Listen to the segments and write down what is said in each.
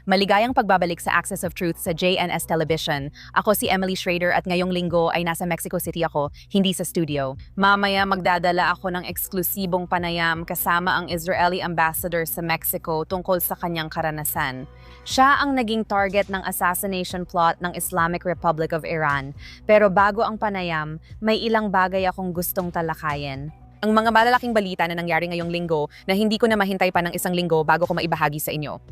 Maligayang pagbabalik sa Access of Truth sa JNS Television. Ako si Emily Schrader at ngayong linggo ay nasa Mexico City ako, hindi sa studio. Mamaya magdadala ako ng eksklusibong panayam kasama ang Israeli ambassador sa Mexico tungkol sa kanyang karanasan. Siya ang naging target ng assassination plot ng Islamic Republic of Iran. Pero bago ang panayam, may ilang bagay akong gustong talakayin. Ang mga malalaking balita na nangyari ngayong linggo na hindi ko na mahintay pa ng isang linggo bago ko maibahagi sa inyo.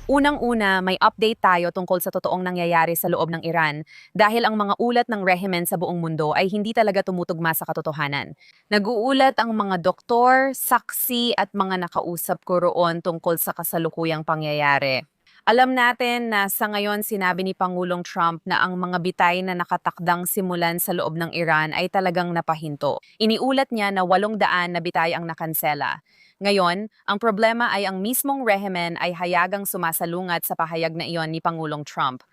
Unang-una, may update tayo tungkol sa totoong nangyayari sa loob ng Iran dahil ang mga ulat ng rehimen sa buong mundo ay hindi talaga tumutugma sa katotohanan. Nag-uulat ang mga doktor, saksi at mga nakausap ko roon tungkol sa kasalukuyang pangyayari. Alam natin na sa ngayon sinabi ni Pangulong Trump na ang mga bitay na nakatakdang simulan sa loob ng Iran ay talagang napahinto. Iniulat niya na 800 na bitay ang nakansela. Ngayon, ang problema ay ang mismong rehimen ay hayagang sumasalungat sa pahayag na iyon ni Pangulong Trump.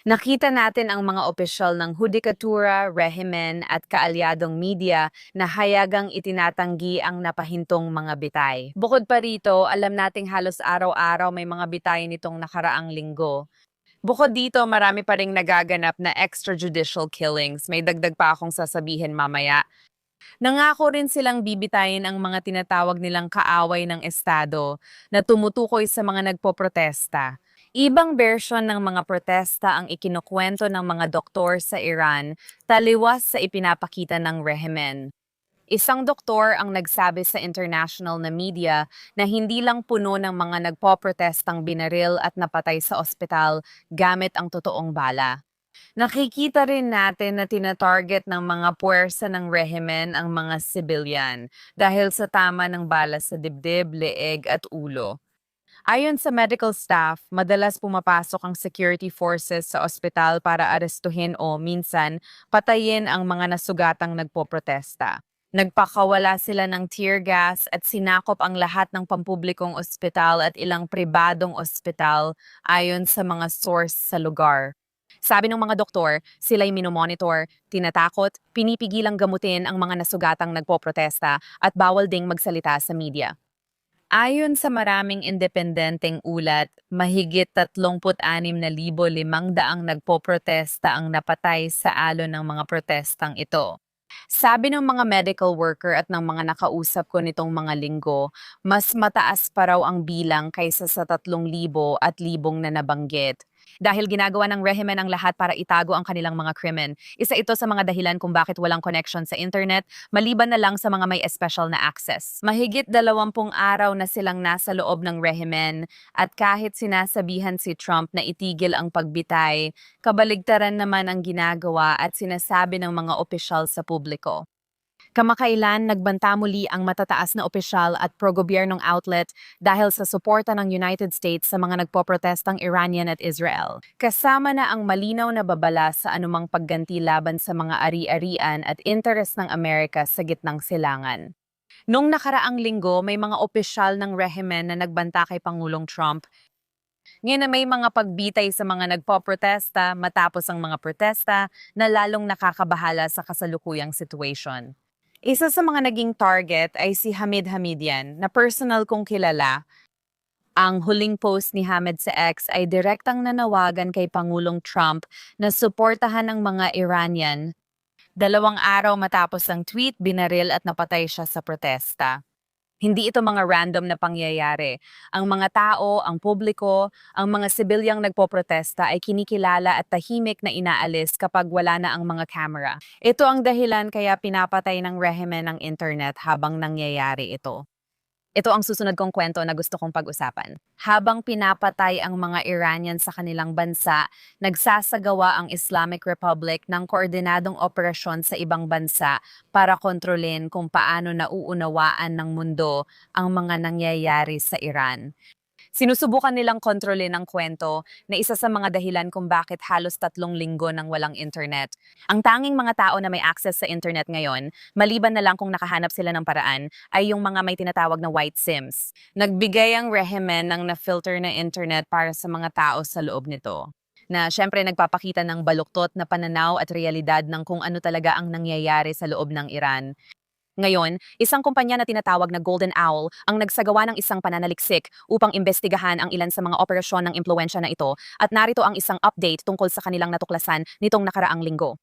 Nakita natin ang mga opisyal ng Judikatura, rehimen at kaalyadong media na hayagang itinatanggi ang napahintong mga bitay. Bukod pa rito, alam nating halos araw-araw may mga bitay nitong nakaraang linggo. Bukod dito, marami pa ring nagaganap na extrajudicial killings. May dagdag pa akong sasabihin mamaya. Nangako rin silang bibitayin ang mga tinatawag nilang kaaway ng Estado na tumutukoy sa mga nagpoprotesta. Ibang version ng mga protesta ang ikinukwento ng mga doktor sa Iran, taliwas sa ipinapakita ng rehimen. Isang doktor ang nagsabi sa international na media na hindi lang puno ng mga nagpoprotestang binaril at napatay sa ospital gamit ang totoong bala. Nakikita rin natin na tinatarget ng mga puwersa ng rehimen ang mga civilian dahil sa tama ng bala sa dibdib, leeg at ulo. Ayon sa medical staff, madalas pumapasok ang security forces sa ospital para arestuhin o minsan patayin ang mga nasugatang nagpoprotesta. Nagpakawala sila ng tear gas at sinakop ang lahat ng pampublikong ospital at ilang pribadong ospital ayon sa mga source sa lugar. Sabi ng mga doktor, sila'y minomonitor, tinatakot, pinipigilang gamutin ang mga nasugatang nagpoprotesta at bawal ding magsalita sa media. Ayon sa maraming independenteng ulat, mahigit 36,500 nagpoprotesta ang napatay sa alon ng mga protestang ito. Sabi ng mga medical worker at ng mga nakausap ko nitong mga linggo, mas mataas pa raw ang bilang kaysa sa 3,000 at libong na nabanggit. Dahil ginagawa ng rehimen ang lahat para itago ang kanilang mga krimen. Isa ito sa mga dahilan kung bakit walang connection sa internet, maliban na lang sa mga may special na access. Mahigit 20 araw na silang nasa loob ng rehimen at kahit sinasabihan si Trump na itigil ang pagbitay, kabaligtaran naman ang ginagawa at sinasabi ng mga opisyal sa publiko. Kamakailan nagbanta muli ang matataas na opisyal at pro-gobyernong outlet dahil sa suporta ng United States sa mga nagpoprotestang Iranian at Israel. Kasama na ang malinaw na babala sa anumang pagganti laban sa mga ari-arian at interes ng Amerika sa gitnang silangan. Noong nakaraang linggo, may mga opisyal ng rehimen na nagbanta kay Pangulong Trump. Ngayon na may mga pagbitay sa mga nagpoprotesta matapos ang mga protesta na lalong nakakabahala sa kasalukuyang situation. Isa sa mga naging target ay si Hamid Hamidian, na personal kong kilala. Ang huling post ni Hamid sa X ay direktang nanawagan kay Pangulong Trump na suportahan ang mga Iranian. 2 araw matapos ang tweet, binaril at napatay siya sa protesta. Hindi ito mga random na pangyayari. Ang mga tao, ang publiko, ang mga sibilyang nagpoprotesta ay kinikilala at tahimik na inaalis kapag wala na ang mga camera. Ito ang dahilan kaya pinapatay ng rehimen ang internet habang nangyayari ito. Ito ang susunod kong kwento na gusto kong pag-usapan. Habang pinapatay ang mga Iranian sa kanilang bansa, nagsasagawa ang Islamic Republic ng koordinadong operasyon sa ibang bansa para kontrolin kung paano nauunawaan ng mundo ang mga nangyayari sa Iran. Sinusubukan nilang kontrolin ang kwento na isa sa mga dahilan kung bakit halos 3 linggo nang walang internet. Ang tanging mga tao na may access sa internet ngayon, maliban na lang kung nakahanap sila ng paraan, ay yung mga may tinatawag na white SIMs. Nagbigay ang rehimen ng na-filter na internet para sa mga tao sa loob nito. na syempre nagpapakita ng baluktot na pananaw at realidad ng kung ano talaga ang nangyayari sa loob ng Iran. Ngayon, isang kumpanya na tinatawag na Golden Owl ang nagsagawa ng isang pananaliksik upang imbestigahan ang ilan sa mga operasyon ng impluensya na ito at narito ang isang update tungkol sa kanilang natuklasan nitong nakaraang linggo.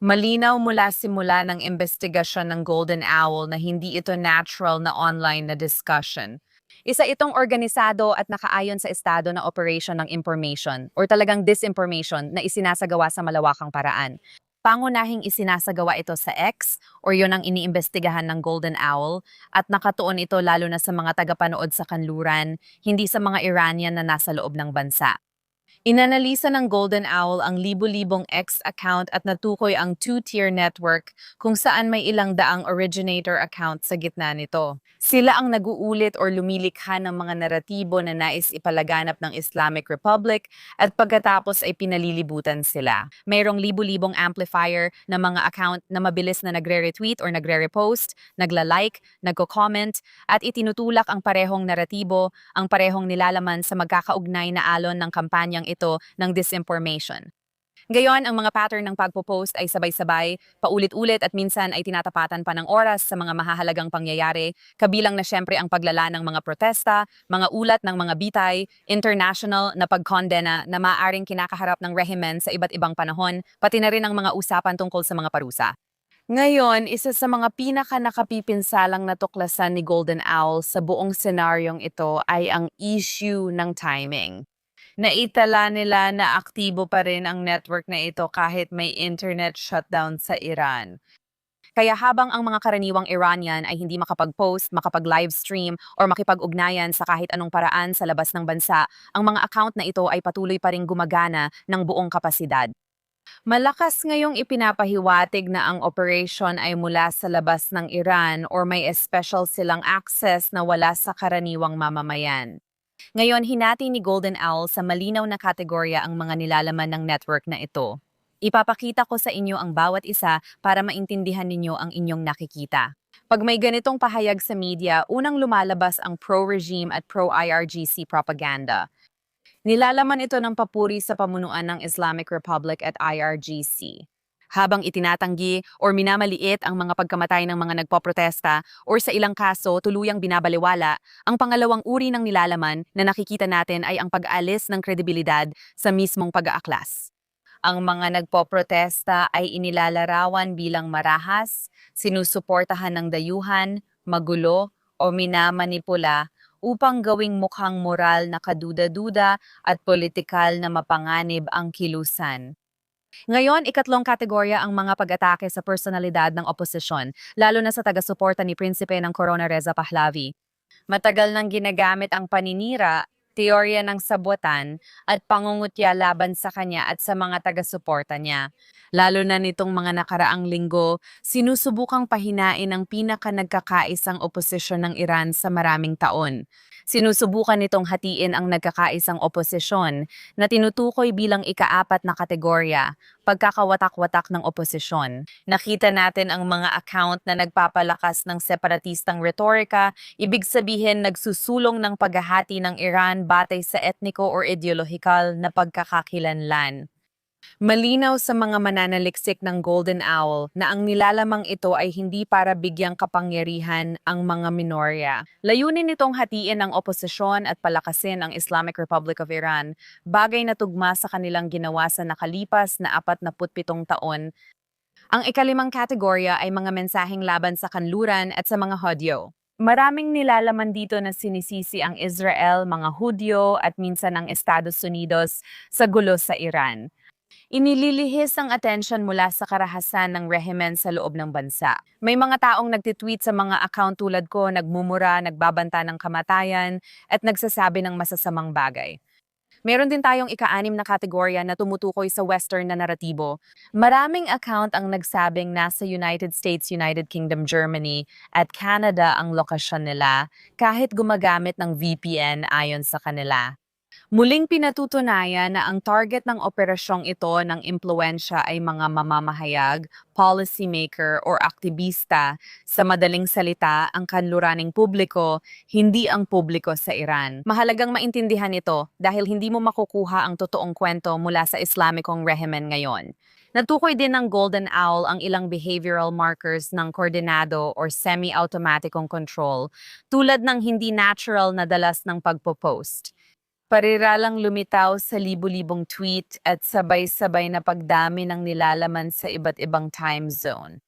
Malinaw mula simula ng investigasyon ng Golden Owl na hindi ito natural na online na discussion. Isa itong organisado at nakaayon sa estado na operation ng information or talagang disinformation na isinasagawa sa malawakang paraan. Pangunahing isinasagawa ito sa X or yun ang iniimbestigahan ng Golden Owl at nakatuon ito lalo na sa mga tagapanood sa kanluran, hindi sa mga Iranian na nasa loob ng bansa. Inanalisa ng Golden Owl ang libu-libong X account at natukoy ang two-tier network kung saan may ilang daang originator account sa gitna nito. Sila ang naguulit or lumilikha ng mga naratibo na nais ipalaganap ng Islamic Republic at pagkatapos ay pinalilibutan sila. Mayroong libu-libong amplifier na mga account na mabilis na nagre-retweet or nagre-repost, nagla-like, nagko-comment at itinutulak ang parehong naratibo, ang parehong nilalaman sa magkakaugnay na alon ng kampanyang ito ng disinformation. Gayon, ang mga pattern ng pagpo-post ay sabay-sabay, paulit-ulit at minsan ay tinatapatan pa ng oras sa mga mahahalagang pangyayari, kabilang na syempre ang paglala ng mga protesta, mga ulat ng mga bitay, international na pagkondena na maaaring kinakaharap ng rehimen sa iba't ibang panahon, pati na rin ang mga usapan tungkol sa mga parusa. Ngayon, isa sa mga pinaka-nakapipinsalang natuklasan ni Golden Owl sa buong senaryong ito ay ang issue ng timing. Naitala nila na aktibo pa rin ang network na ito kahit may internet shutdown sa Iran. Kaya habang ang mga karaniwang Iranian ay hindi makapag-post, makapag-livestream, or makipag-ugnayan sa kahit anong paraan sa labas ng bansa, ang mga account na ito ay patuloy pa rin gumagana ng buong kapasidad. Malakas ngayong ipinapahiwatig na ang operation ay mula sa labas ng Iran or may special silang access na wala sa karaniwang mamamayan. Ngayon, hinati ni Golden Owl sa malinaw na kategorya ang mga nilalaman ng network na ito. Ipapakita ko sa inyo ang bawat isa para maintindihan ninyo ang inyong nakikita. Pag may ganitong pahayag sa media, unang lumalabas ang pro-regime at pro-IRGC propaganda. Nilalaman ito ng papuri sa pamunuan ng Islamic Republic at IRGC. Habang itinatanggi o minamaliit ang mga pagkamatay ng mga nagpoprotesta o sa ilang kaso tuluyang binabaliwala, ang pangalawang uri ng nilalaman na nakikita natin ay ang pag-alis ng kredibilidad sa mismong pag-aaklas. Ang mga nagpoprotesta ay inilalarawan bilang marahas, sinusuportahan ng dayuhan, magulo o minamanipula upang gawing mukhang moral na kaduda-duda at politikal na mapanganib ang kilusan. Ngayon, ikatlong kategorya ang mga pag-atake sa personalidad ng oposisyon, lalo na sa taga-suporta ni Prinsipe ng Corona Reza Pahlavi. Matagal nang ginagamit ang paninira, teorya ng sabotan, at pangungutya laban sa kanya at sa mga taga-suporta niya. Lalo na nitong mga nakaraang linggo, sinusubukang pahinain ang pinaka-nagkakaisang oposisyon ng Iran sa maraming taon. Sinusubukan nitong hatiin ang nagkakaisang oposisyon na tinutukoy bilang ikaapat na kategorya, pagkakawatak-watak ng oposisyon. Nakita natin ang mga account na nagpapalakas ng separatistang retorika, ibig sabihin nagsusulong ng paghahati ng Iran batay sa etniko or ideolohikal na pagkakakilanlan. Malinaw sa mga mananaliksik ng Golden Owl na ang nilalamang ito ay hindi para bigyang kapangyarihan ang mga minorya. Layunin nitong hatiin ang oposisyon at palakasin ang Islamic Republic of Iran, bagay na tugma sa kanilang ginawa sa nakalipas na 47 taon. Ang ikalimang kategorya ay mga mensaheng laban sa kanluran at sa mga Hudyo. Maraming nilalaman dito na sinisisi ang Israel, mga Hudyo at minsan ang Estados Unidos sa gulo sa Iran. Inililihis ang atensyon mula sa karahasan ng rehimen sa loob ng bansa. May mga taong nagtitweet sa mga account tulad ko, nagmumura, nagbabanta ng kamatayan, at nagsasabi ng masasamang bagay. Meron din tayong ika-6 na kategorya na tumutukoy sa Western na naratibo. Maraming account ang nagsabing nasa United States, United Kingdom, Germany, at Canada ang lokasyon nila kahit gumagamit ng VPN ayon sa kanila. Muling pinatutunayan na ang target ng operasyong ito ng impluensya ay mga mamamahayag, policymaker or aktivista. Sa madaling salita, ang kanluraning publiko, hindi ang publiko sa Iran. Mahalagang maintindihan ito dahil hindi mo makukuha ang totoong kwento mula sa Islamikong rehimen ngayon. Natukoy din ng Golden Owl ang ilang behavioral markers ng koordinado or semi-automaticong control tulad ng hindi natural na dalas ng pagpo-post. Pariralang lumitaw sa libu-libong tweet at sabay-sabay na pagdami ng nilalaman sa iba't ibang time zone.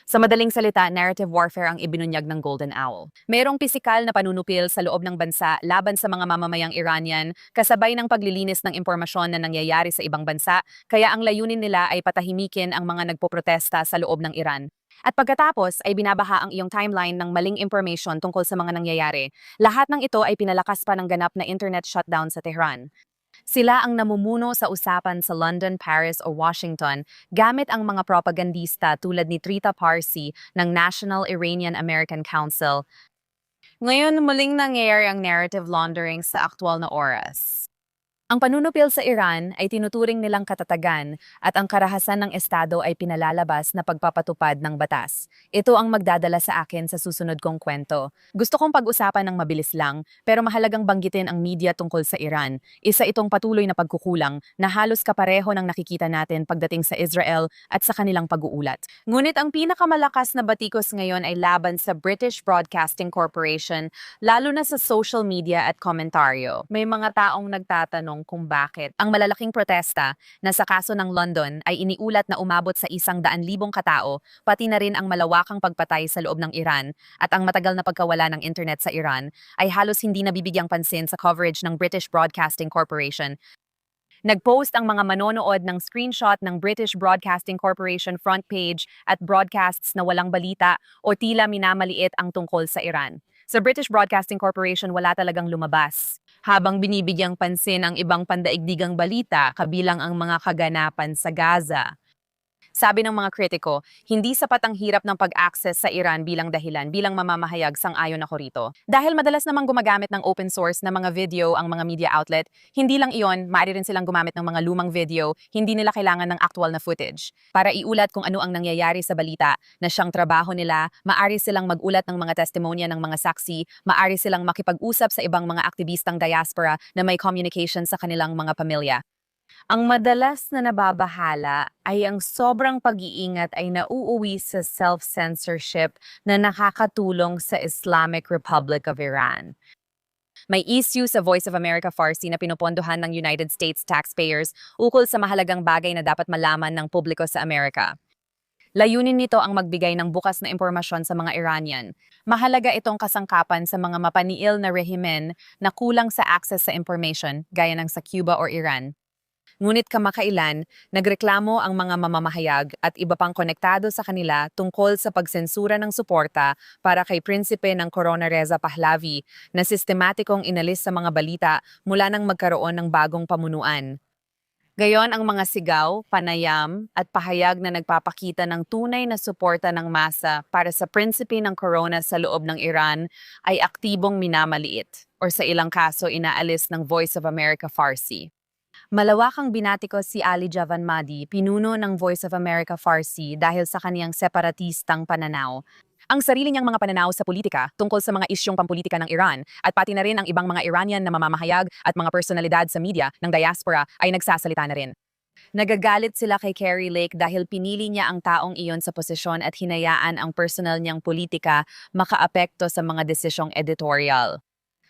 Sa madaling salita, narrative warfare ang ibinunyag ng Golden Owl. Mayroong pisikal na panunupil sa loob ng bansa laban sa mga mamamayang Iranian, kasabay ng paglilinis ng impormasyon na nangyayari sa ibang bansa, kaya ang layunin nila ay patahimikin ang mga nagpoprotesta sa loob ng Iran. At pagkatapos ay binabaha ang iyong timeline ng maling information tungkol sa mga nangyayari. Lahat ng ito ay pinalakas pa ng ganap na internet shutdown sa Tehran. Sila ang namumuno sa usapan sa London, Paris o Washington gamit ang mga propagandista tulad ni Trita Parsi ng National Iranian American Council. Ngayon muling nangyayari ang narrative laundering sa aktwal na oras. Ang panunupil sa Iran ay tinuturing nilang katatagan at ang karahasan ng Estado ay pinalalabas na pagpapatupad ng batas. Ito ang magdadala sa akin sa susunod kong kwento. Gusto kong pag-usapan ng mabilis lang, pero mahalagang banggitin ang media tungkol sa Iran. Isa itong patuloy na pagkukulang na halos kapareho ng nakikita natin pagdating sa Israel at sa kanilang pag-uulat. Ngunit ang pinakamalakas na batikos ngayon ay laban sa British Broadcasting Corporation, lalo na sa social media at komentaryo. May mga taong nagtatanong kung bakit ang malalaking protesta na sa kaso ng London ay iniulat na umabot sa 100,000 katao, pati na rin ang malawakang pagpatay sa loob ng Iran at ang matagal na pagkawala ng internet sa Iran ay halos hindi nabibigyang pansin sa coverage ng British Broadcasting Corporation. Nag-post ang mga manonood ng screenshot ng British Broadcasting Corporation front page at broadcasts na walang balita o tila minamaliit ang tungkol sa Iran. Sa British Broadcasting Corporation wala talagang lumabas. Habang binibigyang pansin ang ibang pandaigdigang balita, kabilang ang mga kaganapan sa Gaza. Sabi ng mga kritiko, hindi sapat ang hirap ng pag-access sa Iran bilang dahilan, bilang mamamahayag, sang-ayon ako rito. Dahil madalas namang gumagamit ng open source na mga video ang mga media outlet, hindi lang iyon, maaari rin silang gumamit ng mga lumang video, hindi nila kailangan ng actual na footage. Para iulat kung ano ang nangyayari sa balita na siyang trabaho nila, maaari silang mag-ulat ng mga testimonya ng mga saksi, maaari silang makipag-usap sa ibang mga aktivistang diaspora na may communication sa kanilang mga pamilya. Ang madalas na nababahala ay ang sobrang pag-iingat ay nauuwi sa self-censorship na nakakatulong sa Islamic Republic of Iran. May issue sa Voice of America Farsi na pinupondohan ng United States taxpayers ukol sa mahalagang bagay na dapat malaman ng publiko sa Amerika. Layunin nito ang magbigay ng bukas na impormasyon sa mga Iranian. Mahalaga itong kasangkapan sa mga mapaniil na rehimen na kulang sa access sa information gaya ng sa Cuba or Iran. Ngunit kamakailan, nagreklamo ang mga mamamahayag at iba pang konektado sa kanila tungkol sa pagsensura ng suporta para kay Prinsipe ng Corona Reza Pahlavi na sistematikong inalis sa mga balita mula nang magkaroon ng bagong pamunuan. Gayon ang mga sigaw, panayam at pahayag na nagpapakita ng tunay na suporta ng masa para sa Prinsipe ng Corona sa loob ng Iran ay aktibong minamaliit or sa ilang kaso inaalis ng Voice of America Farsi. Malawakang binatiko si Ali Javanmadi, pinuno ng Voice of America Farsi dahil sa kaniyang separatistang pananaw. Ang sarili niyang mga pananaw sa politika tungkol sa mga isyong pampolitika ng Iran at pati na rin ang ibang mga Iranian na mamamahayag at mga personalidad sa media ng diaspora ay nagsasalita na rin. Nagagalit sila kay Kari Lake dahil pinili niya ang taong iyon sa posisyon at hinayaan ang personal niyang politika makaapekto sa mga desisyong editorial.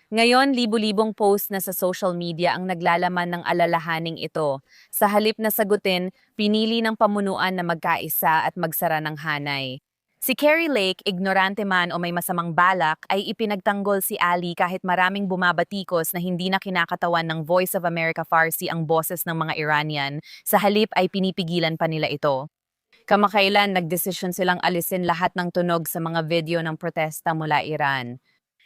Ngayon, libu-libong post na sa social media ang naglalaman ng alalahaning ito. Sa halip na sagutin, pinili ng pamunuan na magkaisa at magsara ng hanay. Si Kari Lake, ignorante man o may masamang balak, ay ipinagtanggol si Ali kahit maraming bumabatikos na hindi na kinakatawan ng Voice of America Farsi ang boses ng mga Iranian. Sa halip ay pinipigilan pa nila ito. Kamakailan, nagdesisyon silang alisin lahat ng tunog sa mga video ng protesta mula Iran.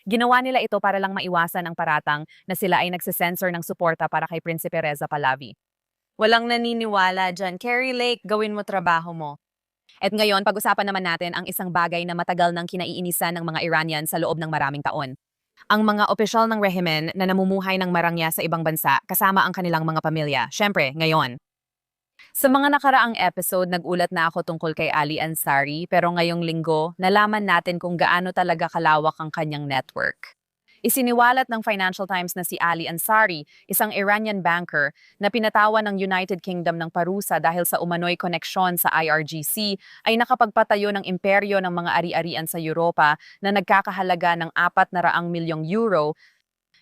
Ginawa nila ito para lang maiwasan ang paratang na sila ay nagsisensor ng suporta para kay Prinsipe Reza Pahlavi. Walang naniniwala dyan. Kari Lake, gawin mo trabaho mo. At ngayon, pag-usapan naman natin ang isang bagay na matagal nang kinaiinisan ng mga Iranian sa loob ng maraming taon. Ang mga opisyal ng rehimen na namumuhay ng marangya sa ibang bansa kasama ang kanilang mga pamilya. Siyempre, ngayon. Sa mga nakaraang episode, nagulat na ako tungkol kay Ali Ansari pero ngayong linggo, nalaman natin kung gaano talaga kalawak ang kanyang network. Isiniwalat ng Financial Times na si Ali Ansari, isang Iranian banker na pinatawan ng United Kingdom ng parusa dahil sa umano'y koneksyon sa IRGC, ay nakapagpatayo ng imperyo ng mga ari-arian sa Europa na nagkakahalaga ng 400 milyong euro.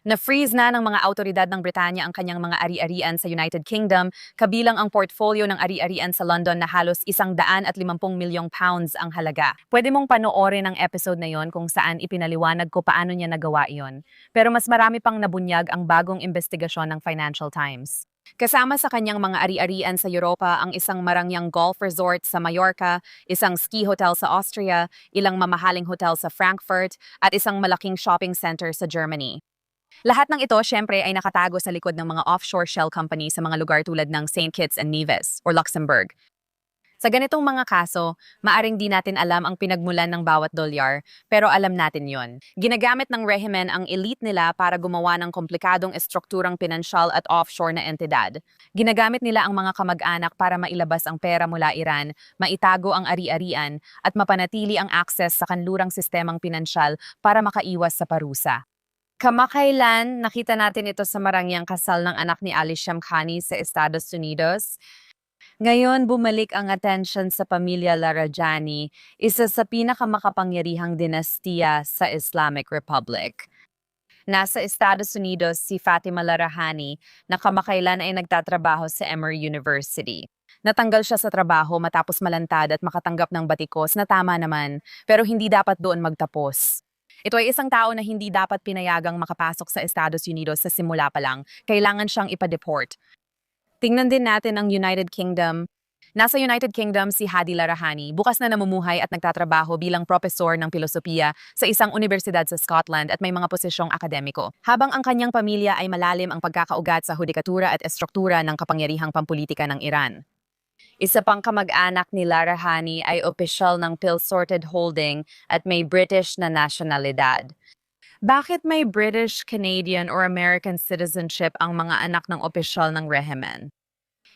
Na-freeze na ng mga autoridad ng Britanya ang kanyang mga ari-arian sa United Kingdom, kabilang ang portfolio ng ari-arian sa London na halos 150 milyong pounds ang halaga. Pwede mong panoorin ang episode na yon kung saan ipinaliwanag ko paano niya nagawa iyon. Pero mas marami pang nabunyag ang bagong investigasyon ng Financial Times. Kasama sa kanyang mga ari-arian sa Europa ang isang marangyang golf resort sa Mallorca, isang ski hotel sa Austria, ilang mamahaling hotel sa Frankfurt, at isang malaking shopping center sa Germany. Lahat ng ito, syempre, ay nakatago sa likod ng mga offshore shell company sa mga lugar tulad ng St. Kitts and Nevis or Luxembourg. Sa ganitong mga kaso, maaring di natin alam ang pinagmulan ng bawat dolyar, pero alam natin yon. Ginagamit ng rehimen ang elite nila para gumawa ng komplikadong estrukturang pinansyal at offshore na entidad. Ginagamit nila ang mga kamag-anak para mailabas ang pera mula Iran, maitago ang ari-arian, at mapanatili ang akses sa kanlurang sistemang pinansyal para makaiwas sa parusa. Kamakailan, nakita natin ito sa marangyang kasal ng anak ni Ali Shamkhani sa Estados Unidos. Ngayon, bumalik ang atensyon sa pamilya Larajani, isa sa pinakamakapangyarihang dinastiya sa Islamic Republic. Nasa Estados Unidos si Fatima Larahani na kamakailan ay nagtatrabaho sa Emory University. Natanggal siya sa trabaho matapos malantad at makatanggap ng batikos na tama naman, pero hindi dapat doon magtapos. Ito ay isang tao na hindi dapat pinayagang makapasok sa Estados Unidos sa simula pa lang. Kailangan siyang ipa-deport. Tingnan din natin ang United Kingdom. Nasa United Kingdom si Hadi Larahani, bukas na namumuhay at nagtatrabaho bilang propesor ng filosofiya sa isang universidad sa Scotland at may mga posisyong akademiko. Habang ang kanyang pamilya ay malalim ang pagkakaugat sa hudikatura at estruktura ng kapangyarihang pampulitika ng Iran. Isa pang kamag-anak ni Larahani ay opisyal ng Pil-Sorted Holding at may British na nasyonalidad. Bakit may British, Canadian, or American citizenship ang mga anak ng opisyal ng rehimen?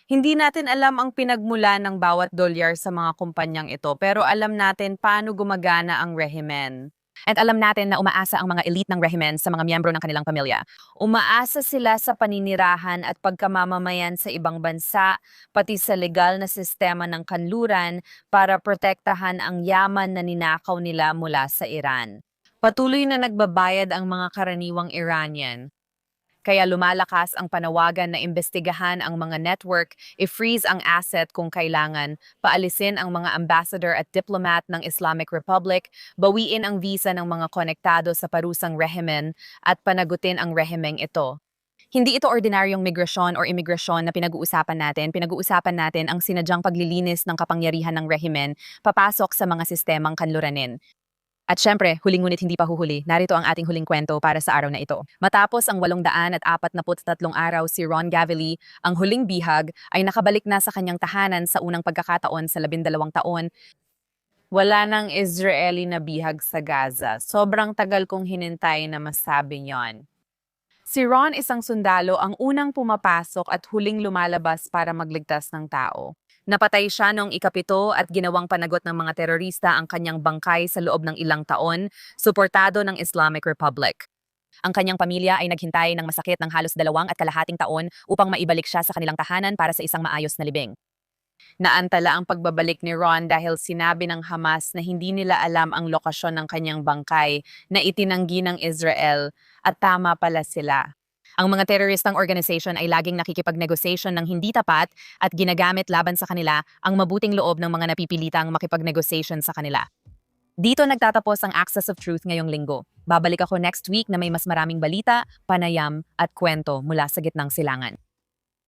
Hindi natin alam ang pinagmulan ng bawat dolyar sa mga kumpanyang ito, pero alam natin paano gumagana ang rehimen. At alam natin na umaasa ang mga elite ng rehimen sa mga miyembro ng kanilang pamilya. Umaasa sila sa paninirahan at pagkamamamayan sa ibang bansa, pati sa legal na sistema ng kanluran para protektahan ang yaman na ninakaw nila mula sa Iran. Patuloy na nagbabayad ang mga karaniwang Iranian. Kaya lumalakas ang panawagan na imbestigahan ang mga network, i-freeze ang asset kung kailangan, paalisin ang mga ambassador at diplomat ng Islamic Republic, bawiin ang visa ng mga konektado sa parusang rehimen, at panagutin ang rehimeng ito. Hindi ito ordinaryong migrasyon o imigrasyon na pinag-uusapan natin ang sinadyang paglilinis ng kapangyarihan ng rehimen papasok sa mga sistemang kanluranin. At syempre, huling ngunit hindi pa huhuli, narito ang ating huling kwento para sa araw na ito. Matapos ang 843 araw si Ron Gavelli, ang huling bihag, ay nakabalik na sa kanyang tahanan sa unang pagkakataon sa 12 taon. Wala nang Israeli na bihag sa Gaza. Sobrang tagal kong hinintay na masabi yon. Si Ron, isang sundalo, ang unang pumapasok at huling lumalabas para magligtas ng tao. Napatay siya noong ika-7 at ginawang panagot ng mga terorista ang kanyang bangkay sa loob ng ilang taon, suportado ng Islamic Republic. Ang kanyang pamilya ay naghintay ng masakit ng halos 2.5 taon upang maibalik siya sa kanilang tahanan para sa isang maayos na libing. Naantala ang pagbabalik ni Ron dahil sinabi ng Hamas na hindi nila alam ang lokasyon ng kanyang bangkay na itinanggi ng Israel at tama pala sila. Ang mga teroristang organization ay laging nakikipag-negotiation ng hindi tapat at ginagamit laban sa kanila ang mabuting loob ng mga napipilitang makipag-negotiation sa kanila. Dito nagtatapos ang Access of Truth ngayong linggo. Babalik ako next week na may mas maraming balita, panayam at kwento mula sa gitnang silangan.